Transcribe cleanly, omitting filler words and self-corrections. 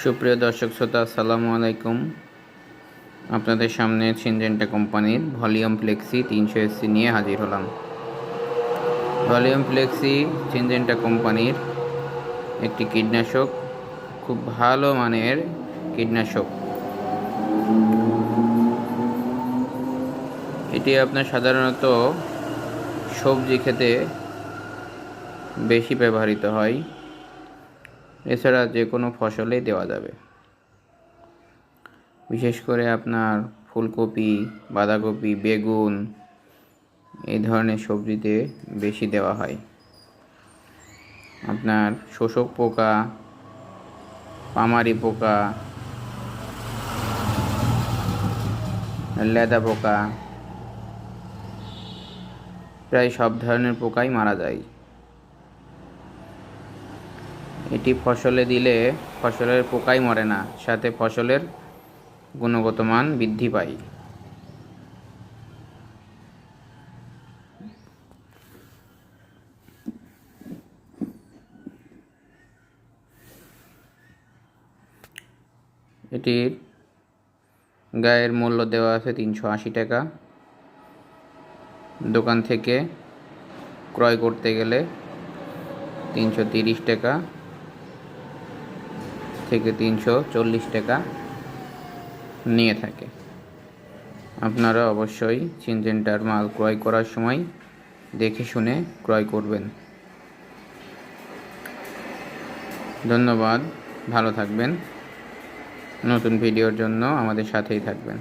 সুপ্রিয় দর্শক শ্রোতা, আসসালামু আলাইকুম। আপনাদের সামনে সিনজেন্টা কোম্পানির ভলিউম ফ্লেক্সি 300 SC নিয়ে হাজির হলাম। ভলিউম ফ্লেক্সি সিনজেন্টা কোম্পানির একটি কীটনাশক, খুব ভালো মানের কীটনাশক। এটি আপনার সাধারণত সবজি খেতে বেশি ব্যবহৃত হয়, এছাড়া যে কোনো ফসলেই দেওয়া যাবে। বিশেষ করে আপনার ফুলকপি, বাঁধাকপি, বেগুন এই ধরনের সবজিতে বেশি দেওয়া হয়। আপনার শোষক পোকা, পামারি পোকা, লেদা পোকা, প্রায় সব ধরনের পোকাই মারা যায়। এটি ফসলে দিলে ফসলের পোকাই মরে না, সাথে ফসলের গুণগত মান বৃদ্ধি পায়। এটির গায়ের মূল্য দেওয়া আছে 380 টাকা। দোকান থেকে ক্রয় করতে গেলে 330 টাকা থেকে 340 টাকা নিয়ে থাকে। আপনারা অবশ্যই সিনজেন্টার মাল ক্রয় করার সময় দেখে শুনে ক্রয় করবেন। ধন্যবাদ, ভালো থাকবেন। নতুন ভিডিওর জন্য আমাদের সাথেই থাকবেন।